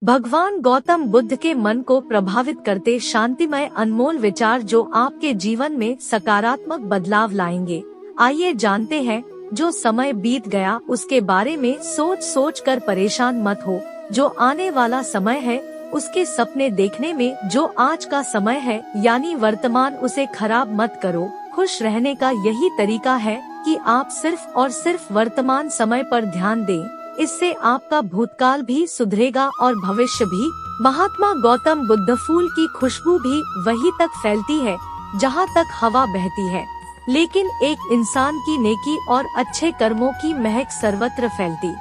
भगवान गौतम बुद्ध के मन को प्रभावित करते शांतिमय अनमोल विचार जो आपके जीवन में सकारात्मक बदलाव लाएंगे। आइए जानते हैं। जो समय बीत गया उसके बारे में सोच सोच कर परेशान मत हो। जो आने वाला समय है उसके सपने देखने में जो आज का समय है यानी वर्तमान, उसे खराब मत करो। खुश रहने का यही तरीका है कि आप सिर्फ और सिर्फ वर्तमान समय पर ध्यान दें। इससे आपका भूतकाल भी सुधरेगा और भविष्य भी। महात्मा गौतम बुद्ध फूल की खुशबू भी वहीं तक फैलती है जहां तक हवा बहती है, लेकिन एक इंसान की नेकी और अच्छे कर्मों की महक सर्वत्र फैलती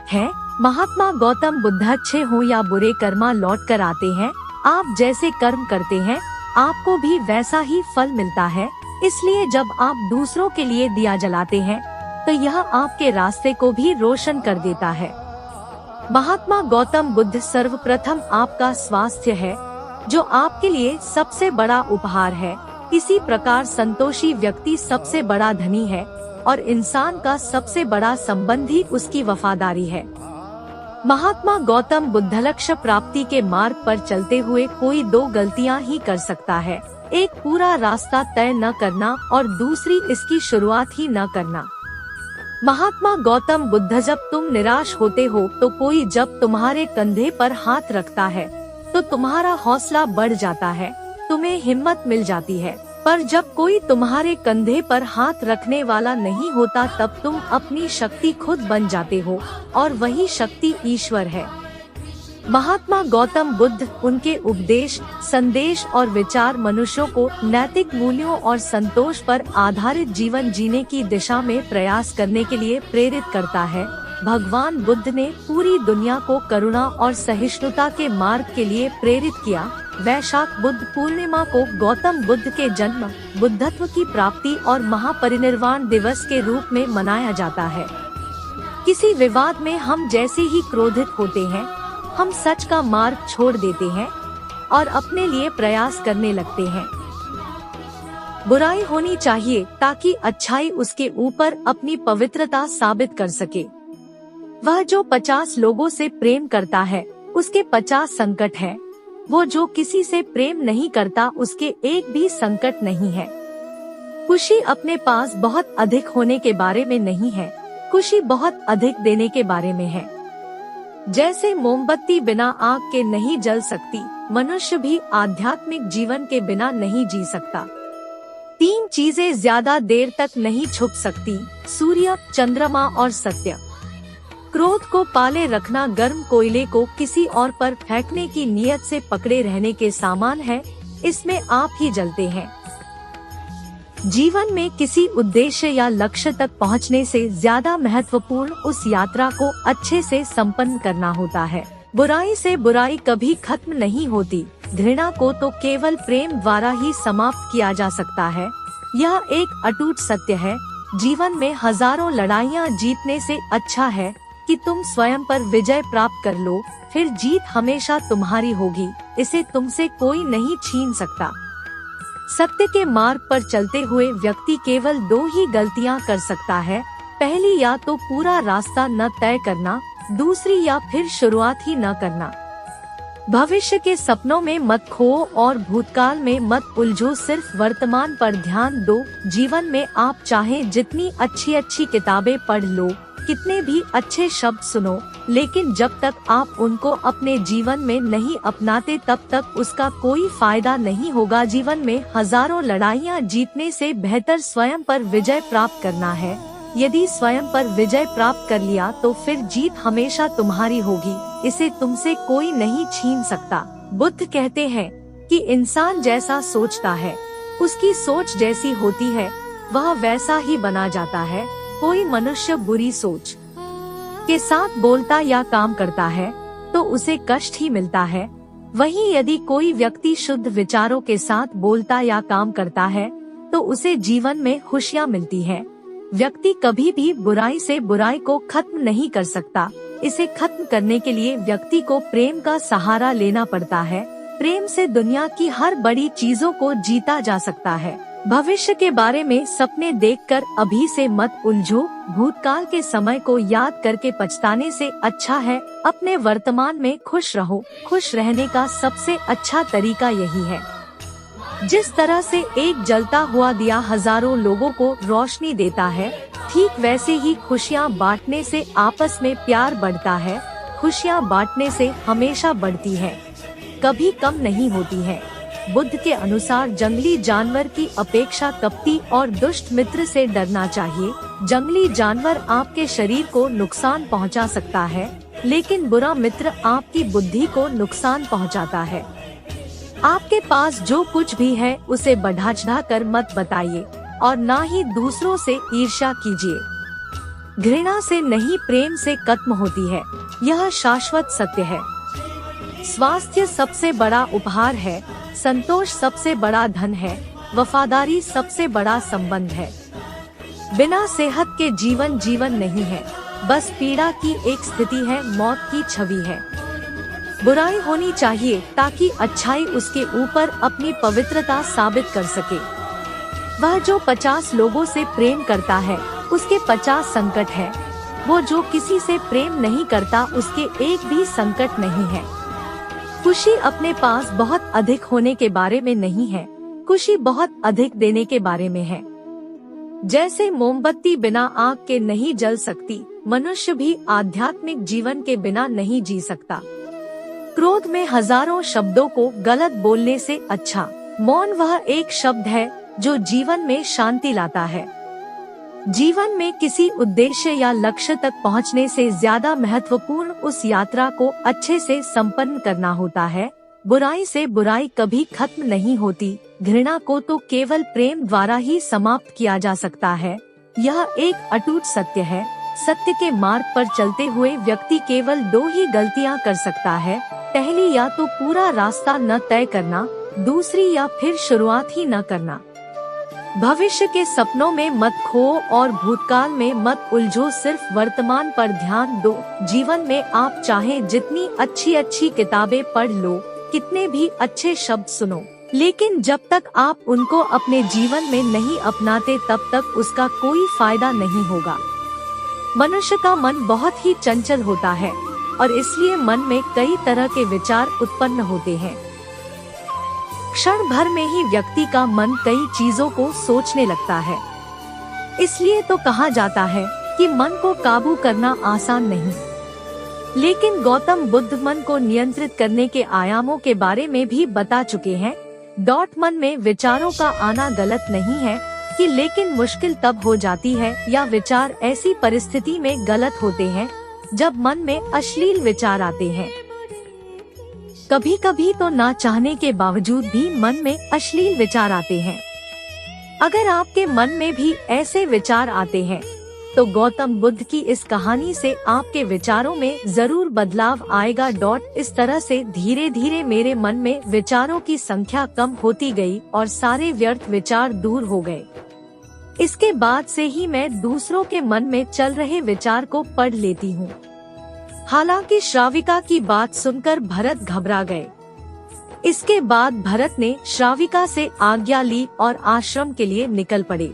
है। महात्मा गौतम बुद्ध अच्छे हो या बुरे कर्मा लौट कर आते हैं। आप जैसे कर्म करते हैं आपको भी वैसा ही फल मिलता है। इसलिए जब आप दूसरों के लिए दिया जलाते हैं तो यह आपके रास्ते को भी रोशन कर देता है। महात्मा गौतम बुद्ध सर्वप्रथम आपका स्वास्थ्य है जो आपके लिए सबसे बड़ा उपहार है। इसी प्रकार संतोषी व्यक्ति सबसे बड़ा धनी है और इंसान का सबसे बड़ा संबंधी उसकी वफादारी है। महात्मा गौतम बुद्ध लक्ष्य प्राप्ति के मार्ग पर चलते हुए कोई दो गलतियां ही कर सकता है। एक पूरा रास्ता तय न करना और दूसरी इसकी शुरुआत ही न करना। महात्मा गौतम बुद्ध जब तुम निराश होते हो तो कोई जब तुम्हारे कंधे पर हाथ रखता है तो तुम्हारा हौसला बढ़ जाता है, तुम्हें हिम्मत मिल जाती है। पर जब कोई तुम्हारे कंधे पर हाथ रखने वाला नहीं होता तब तुम अपनी शक्ति खुद बन जाते हो और वही शक्ति ईश्वर है। महात्मा गौतम बुद्ध, उनके उपदेश, संदेश और विचार मनुष्यों को नैतिक मूल्यों और संतोष पर आधारित जीवन जीने की दिशा में प्रयास करने के लिए प्रेरित करता है। भगवान बुद्ध ने पूरी दुनिया को करुणा और सहिष्णुता के मार्ग के लिए प्रेरित किया। वैशाख बुद्ध पूर्णिमा को गौतम बुद्ध के जन्म, बुद्धत्व की प्राप्ति और महापरिनिर्वाण दिवस के रूप में मनाया जाता है। किसी विवाद में हम जैसे ही क्रोधित होते हैं हम सच का मार्ग छोड़ देते हैं और अपने लिए प्रयास करने लगते हैं। बुराई होनी चाहिए ताकि अच्छाई उसके ऊपर अपनी पवित्रता साबित कर सके। वह जो 50 लोगों से प्रेम करता है उसके 50 संकट है। वो जो किसी से प्रेम नहीं करता उसके एक भी संकट नहीं है। खुशी अपने पास बहुत अधिक होने के बारे में नहीं है, खुशी बहुत अधिक देने के बारे में है। जैसे मोमबत्ती बिना आग के नहीं जल सकती, मनुष्य भी आध्यात्मिक जीवन के बिना नहीं जी सकता। 3 चीजें ज्यादा देर तक नहीं छुप सकती, सूर्य, चंद्रमा और सत्य। क्रोध को पाले रखना गर्म कोयले को किसी और पर फेंकने की नियत से पकड़े रहने के समान है, इसमें आप ही जलते हैं। जीवन में किसी उद्देश्य या लक्ष्य तक पहुंचने से ज्यादा महत्वपूर्ण उस यात्रा को अच्छे से संपन्न करना होता है। बुराई से बुराई कभी खत्म नहीं होती, घृणा को तो केवल प्रेम द्वारा ही समाप्त किया जा सकता है। यह एक अटूट सत्य है। जीवन में हजारों लड़ाइयाँ जीतने से अच्छा है कि तुम स्वयं पर विजय प्राप्त कर लो, फिर जीत हमेशा तुम्हारी होगी, इसे तुमसे कोई नहीं छीन सकता। सत्य के मार्ग पर चलते हुए व्यक्ति केवल 2 ही गलतियां कर सकता है। पहली, या तो पूरा रास्ता न तय करना, दूसरी या फिर शुरुआत ही न करना। भविष्य के सपनों में मत खो और भूतकाल में मत उलझो, सिर्फ वर्तमान पर ध्यान दो। जीवन में आप चाहें जितनी अच्छी किताबें पढ़ लो, कितने भी अच्छे शब्द सुनो, लेकिन जब तक आप उनको अपने जीवन में नहीं अपनाते तब तक उसका कोई फायदा नहीं होगा। जीवन में हजारों लड़ाइयाँ जीतने से बेहतर स्वयं पर विजय प्राप्त करना है। यदि स्वयं पर विजय प्राप्त कर लिया तो फिर जीत हमेशा तुम्हारी होगी, इसे तुमसे कोई नहीं छीन सकता। बुद्ध कहते हैं कि इंसान जैसा सोचता है उसकी सोच जैसी होती है वह वैसा ही बना जाता है। कोई मनुष्य बुरी सोच के साथ बोलता या काम करता है तो उसे कष्ट ही मिलता है। वहीं यदि कोई व्यक्ति शुद्ध विचारों के साथ बोलता या काम करता है तो उसे जीवन में खुशियाँ मिलती है। व्यक्ति कभी भी बुराई से बुराई को खत्म नहीं कर सकता। इसे खत्म करने के लिए व्यक्ति को प्रेम का सहारा लेना पड़ता है। प्रेम से दुनिया की हर बड़ी चीजों को जीता जा सकता है। भविष्य के बारे में सपने देखकर अभी से मत उलझो। भूतकाल के समय को याद करके पछताने से अच्छा है अपने वर्तमान में खुश रहो। खुश रहने का सबसे अच्छा तरीका यही है। जिस तरह से एक जलता हुआ दिया हजारों लोगों को रोशनी देता है, ठीक वैसे ही खुशियाँ बांटने से आपस में प्यार बढ़ता है। खुशियाँ बांटने से हमेशा बढ़ती है, कभी कम नहीं होती है। बुद्ध के अनुसार जंगली जानवर की अपेक्षा कपटी और दुष्ट मित्र से डरना चाहिए। जंगली जानवर आपके शरीर को नुकसान पहुंचा सकता है, लेकिन बुरा मित्र आपकी बुद्धि को नुकसान पहुंचाता है। आपके पास जो कुछ भी है उसे बढ़ा चढ़ा कर मत बताइए और ना ही दूसरों से ईर्ष्या कीजिए। घृणा से नहीं, प्रेम से खत्म होती है, यह शाश्वत सत्य है। स्वास्थ्य सबसे बड़ा उपहार है, संतोष सबसे बड़ा धन है, वफादारी सबसे बड़ा संबंध है। बिना सेहत के जीवन नहीं है, बस पीड़ा की एक स्थिति है, मौत की छवि है। बुराई होनी चाहिए ताकि अच्छाई उसके ऊपर अपनी पवित्रता साबित कर सके। वह जो 50 लोगों से प्रेम करता है उसके 50 संकट है। वो जो किसी से प्रेम नहीं करता उसके एक भी संकट नहीं है। खुशी अपने पास बहुत अधिक होने के बारे में नहीं है, खुशी बहुत अधिक देने के बारे में है। जैसे मोमबत्ती बिना आग के नहीं जल सकती, मनुष्य भी आध्यात्मिक जीवन के बिना नहीं जी सकता। क्रोध में हजारों शब्दों को गलत बोलने से अच्छा मौन वह एक शब्द है जो जीवन में शांति लाता है। जीवन में किसी उद्देश्य या लक्ष्य तक पहुंचने से ज्यादा महत्वपूर्ण उस यात्रा को अच्छे से संपन्न करना होता है। बुराई से बुराई कभी खत्म नहीं होती, घृणा को तो केवल प्रेम द्वारा ही समाप्त किया जा सकता है। यह एक अटूट सत्य है। सत्य के मार्ग पर चलते हुए व्यक्ति केवल 2 ही गलतियां कर सकता है। पहली, या तो पूरा रास्ता न तय करना, दूसरी या फिर शुरुआत ही न करना। भविष्य के सपनों में मत खो और भूतकाल में मत उलझो, सिर्फ वर्तमान पर ध्यान दो। जीवन में आप चाहें जितनी अच्छी किताबें पढ़ लो, कितने भी अच्छे शब्द सुनो, लेकिन जब तक आप उनको अपने जीवन में नहीं अपनाते तब तक उसका कोई फायदा नहीं होगा। मनुष्य का मन बहुत ही चंचल होता है और इसलिए मन में कई तरह के विचार उत्पन्न होते हैं। क्षण भर में ही व्यक्ति का मन कई चीजों को सोचने लगता है। इसलिए तो कहा जाता है कि मन को काबू करना आसान नहीं, लेकिन गौतम बुद्ध मन को नियंत्रित करने के आयामों के बारे में भी बता चुके हैं। मन में विचारों का आना गलत नहीं है कि लेकिन मुश्किल तब हो जाती है या विचार ऐसी परिस्थिति में गलत होते हैं जब मन में अश्लील विचार आते हैं। कभी कभी तो ना चाहने के बावजूद भी मन में अश्लील विचार आते हैं। अगर आपके मन में भी ऐसे विचार आते हैं तो गौतम बुद्ध की इस कहानी से आपके विचारों में जरूर बदलाव आएगा। इस तरह से धीरे धीरे मेरे मन में विचारों की संख्या कम होती गई और सारे व्यर्थ विचार दूर हो गए। इसके बाद से ही मैं दूसरों के मन में चल रहे विचार को पढ़ लेती हूँ। हालांकि श्राविका की बात सुनकर भरत घबरा गए। इसके बाद भरत ने श्राविका से आज्ञा ली और आश्रम के लिए निकल पड़े।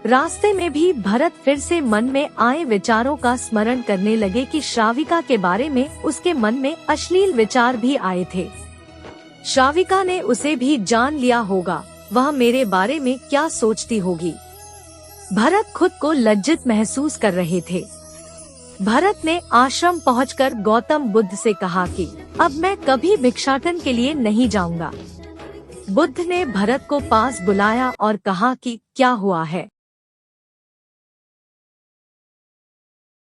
रास्ते में भी भरत फिर से मन में आए विचारों का स्मरण करने लगे कि श्राविका के बारे में उसके मन में अश्लील विचार भी आए थे। श्राविका ने उसे भी जान लिया होगा, वह मेरे बारे में क्या सोचती होगी। भरत खुद को लज्जित महसूस कर रहे थे। भरत ने आश्रम पहुंचकर गौतम बुद्ध से कहा कि अब मैं कभी भिक्षाटन के लिए नहीं जाऊंगा। बुद्ध ने भरत को पास बुलाया और कहा कि क्या हुआ है।